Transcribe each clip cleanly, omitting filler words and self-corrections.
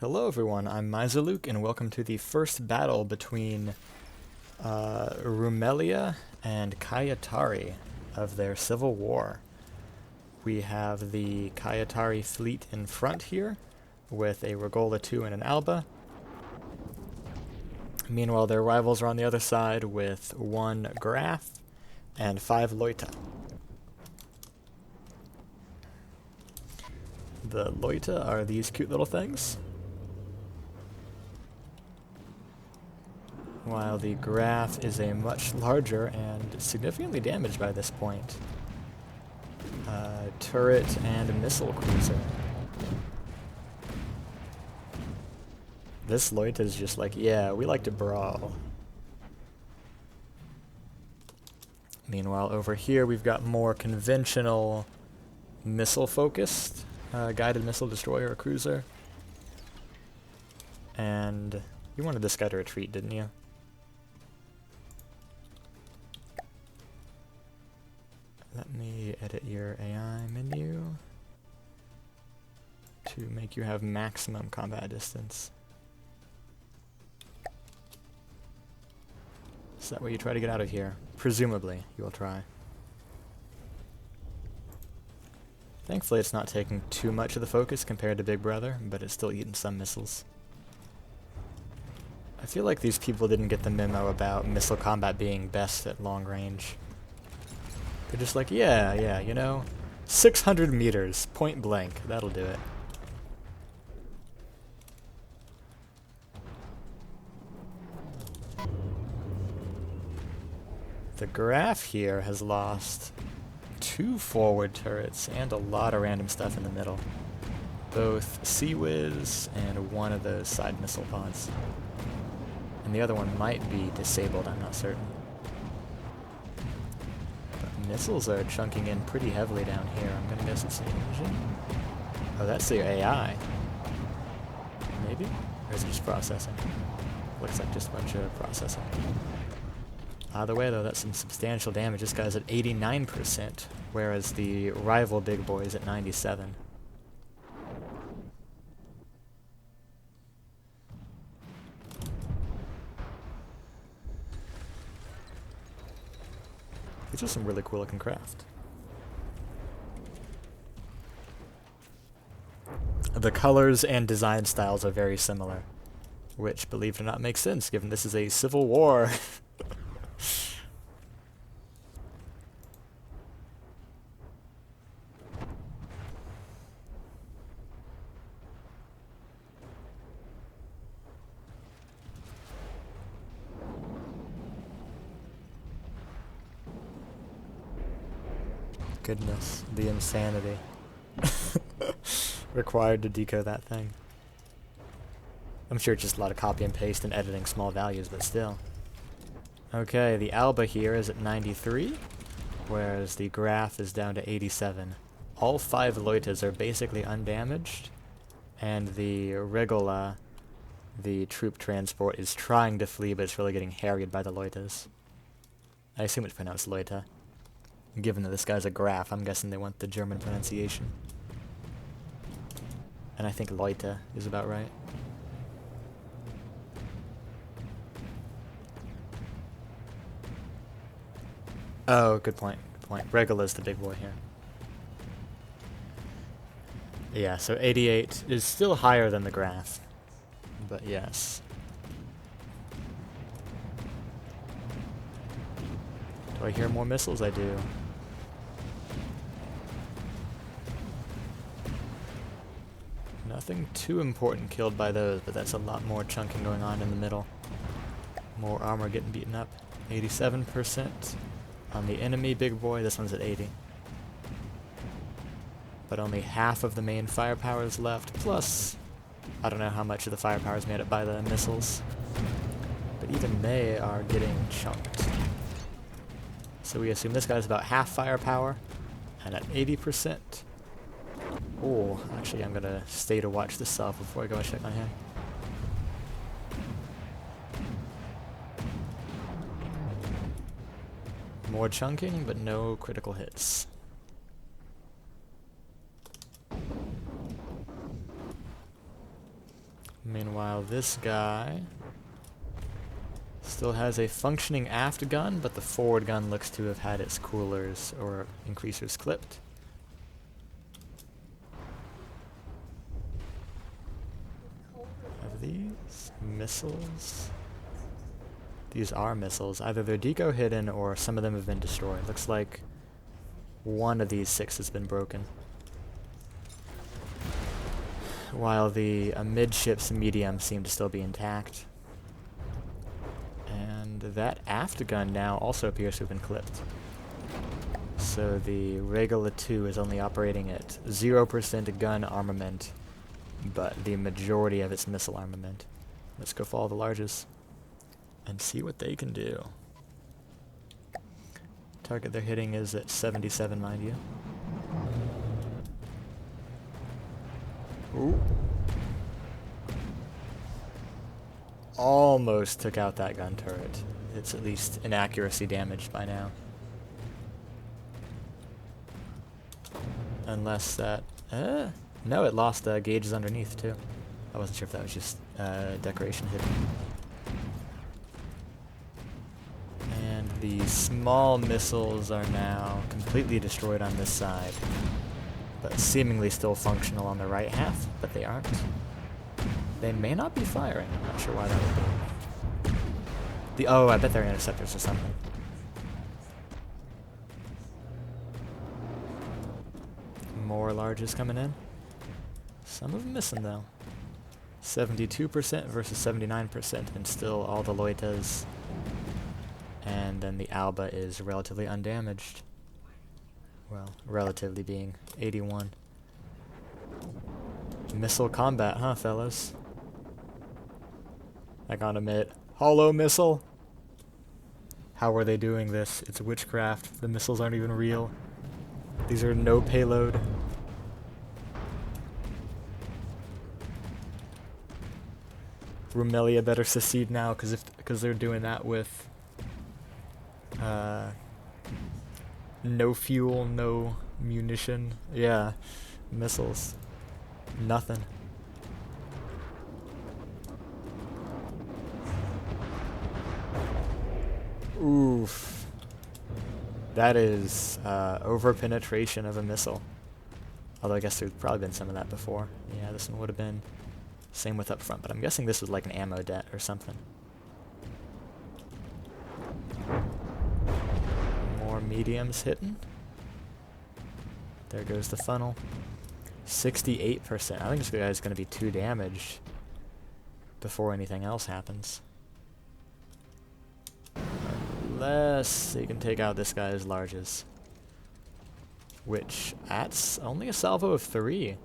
Hello everyone, I'm Luke, and welcome to the first battle between Rumelia and Kaya-Tari of their civil war. We have the Kaya-Tari fleet in front here, with a Regola 2 and an Alba. Meanwhile, their rivals are on the other side with 1 Graf and 5 Loita. The Loita are these cute little things, while the Graf is a much larger and significantly damaged by this point turret and missile cruiser. This Loita is just like, yeah, we like to brawl. Meanwhile, over here we've got more conventional missile-focused guided missile destroyer or cruiser. And you wanted this guy to retreat, didn't you? Let me edit your AI menu to make you have maximum combat distance. Is that way you try to get out of here? Presumably, you will try. Thankfully, it's not taking too much of the focus compared to Big Brother, but it's still eating some missiles. I feel like these people didn't get the memo about missile combat being best at long range. They're just like, yeah, you know, 600 meters, point blank, that'll do it. The Graf here has lost 2 forward turrets and a lot of random stuff in the middle. Both Sea-Wiz and 1 of those side missile pods. And the other one might be disabled, I'm not certain. But missiles are chunking in pretty heavily down here. I'm gonna guess it's the engine. Oh, that's their AI. Maybe? Or is it just processing? Looks like just a bunch of processing. Either way, though, that's some substantial damage. This guy's at 89%, whereas the rival big boy is at 97%. These are some really cool looking craft. The colors and design styles are very similar, which, believe it or not, makes sense given this is a civil war. Goodness, the insanity required to decode that thing. I'm sure it's just a lot of copy and paste and editing small values, but still. Okay, the Alba here is at 93, whereas the Graf is down to 87. All 5 Loitas are basically undamaged, and the Regola, the troop transport, is trying to flee, but it's really getting harried by the Loitas. I assume it's pronounced Loita. Given that this guy's a Graf, I'm guessing they want the German pronunciation. And I think Loita is about right. Oh, good point. Good point. Regula's the big boy here. Yeah, so 88 is still higher than the Graf. But yes. Do I hear more missiles? I do. Nothing too important killed by those, but that's a lot more chunking going on in the middle. More armor getting beaten up. 87% on the enemy big boy. This one's at 80. But only half of the main firepower is left, plus I don't know how much of the firepower is made up by the missiles. But even they are getting chunked. So we assume this guy's about half firepower, and at 80%. Oh, actually I'm gonna stay to watch this off before I go and check on him. More chunking, but no critical hits. Meanwhile, this guy still has a functioning aft gun, but the forward gun looks to have had its coolers or increasers clipped. Have these missiles? These are missiles. Either they're deco hidden or some of them have been destroyed. Looks like one of these 6 has been broken. While the amidships medium seem to still be intact. And that aft gun now also appears to have been clipped. So the Regula 2 is only operating at 0% gun armament, but the majority of its missile armament. Let's go follow the larges and see what they can do. Target they're hitting is at 77, mind you. Ooh. Almost took out that gun turret. It's at least inaccuracy damaged by now. Unless that... no, it lost gauges underneath too. I wasn't sure if that was just decoration hidden. And the small missiles are now completely destroyed on this side, but seemingly still functional on the right half, but they aren't. They may not be firing. I'm not sure why that would be. Oh, I bet they're interceptors or something. More larges coming in. Some of them missing though. 72% versus 79%, and still all the Loitas. And then the Alba is relatively undamaged. Well, relatively being 81. Missile combat, huh, fellas? I gotta admit, hollow missile? How are they doing this? It's witchcraft. The missiles aren't even real. These are no payload. Rumelia better secede now, because they're doing that with no fuel, no munition. Yeah, missiles. Nothing. Oof. That is over-penetration of a missile. Although I guess there's probably been some of that before. Yeah, this one would have been. Same with up front, but I'm guessing this was like an ammo debt or something. More mediums hitting. There goes the funnel. 68%. I think this guy is going to be 2 damaged before anything else happens. Unless he can take out this guy's larges. Which, that's only a salvo of 3.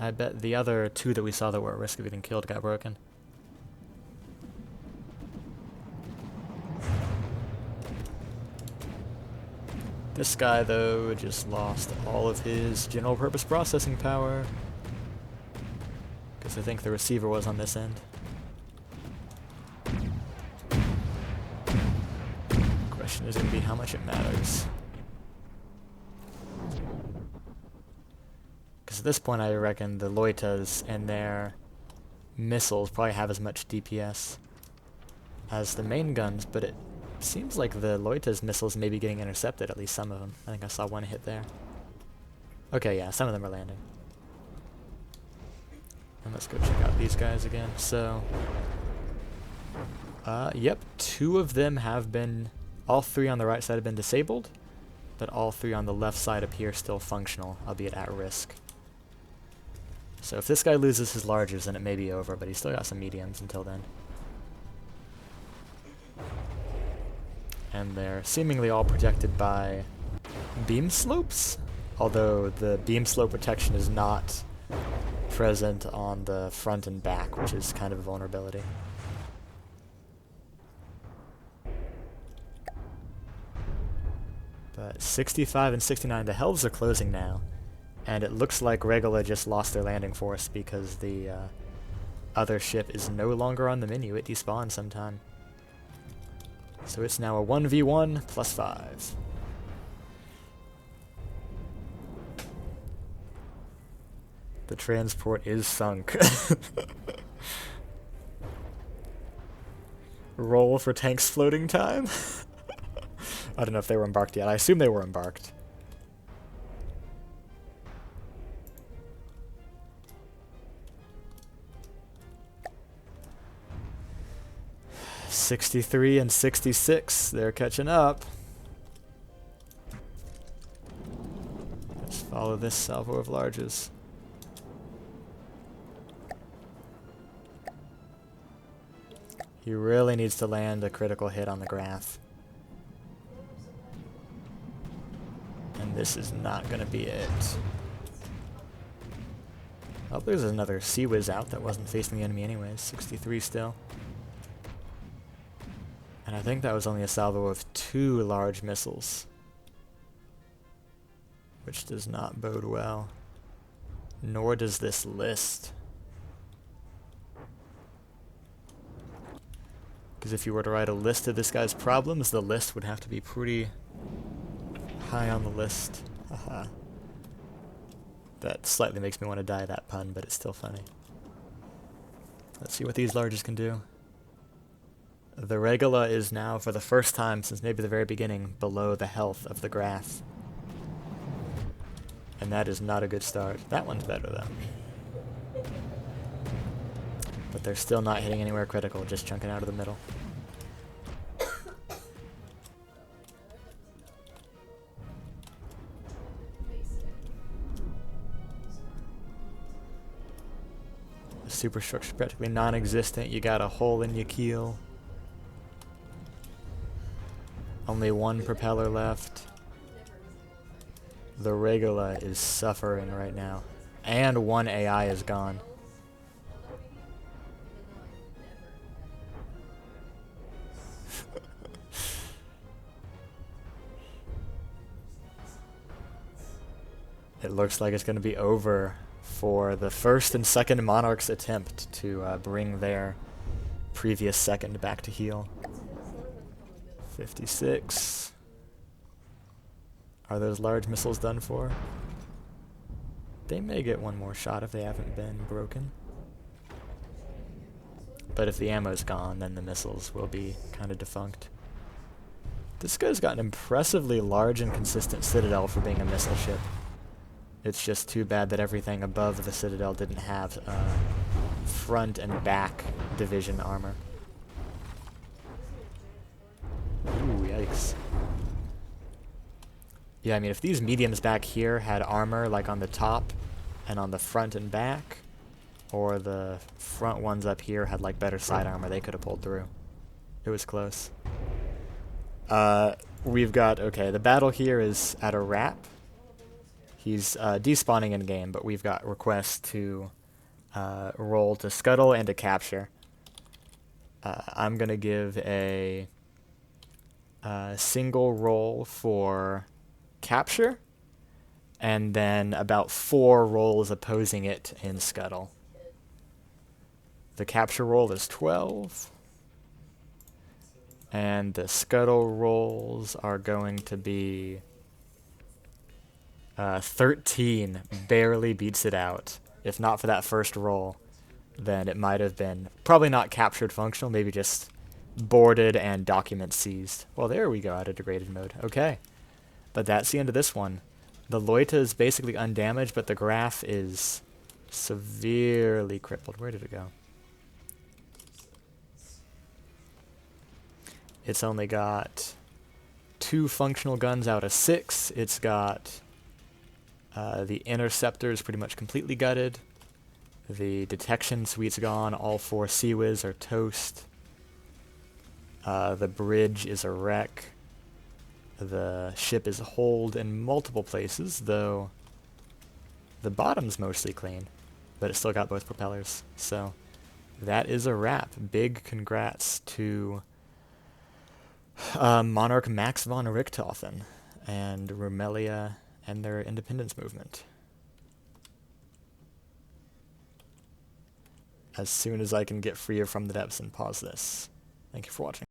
I bet the other 2 that we saw that were at risk of getting killed got broken. This guy, though, just lost all of his general purpose processing power. Because I think the receiver was on this end. Question is going to be how much it matters. Because at this point I reckon the Loitas and their missiles probably have as much DPS as the main guns, but it seems like the Loita's missiles may be getting intercepted, at least some of them. I think I saw one hit there. Okay, yeah, some of them are landing. And let's go check out these guys again. So, yep, 2 of them have been, all 3 on the right side have been disabled, but all 3 on the left side appear still functional, albeit at risk. So if this guy loses his larges, then it may be over, but he's still got some mediums until then. And they're seemingly all protected by beam slopes, although the beam slope protection is not present on the front and back, which is kind of a vulnerability. But 65 and 69, the helves are closing now, and it looks like Regula just lost their landing force because the other ship is no longer on the menu. It despawned sometime. So it's now a 1v1 plus 5. The transport is sunk. Roll for tanks floating time? I don't know if they were embarked yet. I assume they were embarked. '63 and '66. They're catching up. Let's follow this salvo of larges. He really needs to land a critical hit on the graph. And this is not going to be it. Oh, there's another Sea Whiz out that wasn't facing the enemy anyways. 63 still. And I think that was only a salvo of 2 large missiles. Which does not bode well. Nor does this list. Because if you were to write a list of this guy's problems, the list would have to be pretty high on the list. Haha. That slightly makes me want to die, that pun, but it's still funny. Let's see what these larges can do. The Regula is now, for the first time since maybe the very beginning, below the health of the graph. And that is not a good start. That one's better, though. But they're still not hitting anywhere critical, just chunking out of the middle. The superstructure's practically non-existent. You got a hole in your keel. Only one propeller left. The Regula is suffering right now. And one AI is gone. It looks like it's going to be over for the first and second Monarch's attempt to bring their previous second back to heel. 56. Are those large missiles done for? They may get one more shot if they haven't been broken. But if the ammo's gone, then the missiles will be kind of defunct. This guy's got an impressively large and consistent citadel for being a missile ship. It's just too bad that everything above the citadel didn't have front and back division armor. Ooh, yikes. Yeah, I mean, if these mediums back here had armor like on the top and on the front and back, or the front ones up here had like better side armor, they could have pulled through. It was close. We've got, okay, the battle here is at a wrap. He's despawning in game, but we've got requests to roll to scuttle and to capture. I'm going to give a single roll for capture, and then about 4 rolls opposing it in scuttle. The capture roll is 12, and the scuttle rolls are going to be 13. Barely beats it out. If not for that first roll, then it might have been probably not captured functional, maybe just boarded and documents seized. Well, there we go, out of degraded mode. Okay. But that's the end of this one. The Loita is basically undamaged, but the graph is severely crippled. Where did it go? It's only got 2 functional guns out of 6. It's got the interceptor is pretty much completely gutted. The detection suite's gone. All 4 Sea Whiz are toast. The bridge is a wreck. The ship is holed in multiple places, though the bottom's mostly clean, but it's still got both propellers. So that is a wrap. Big congrats to Monarch Max von Richthofen and Rumelia and their independence movement. As soon as I can get freer from the depths and pause this. Thank you for watching.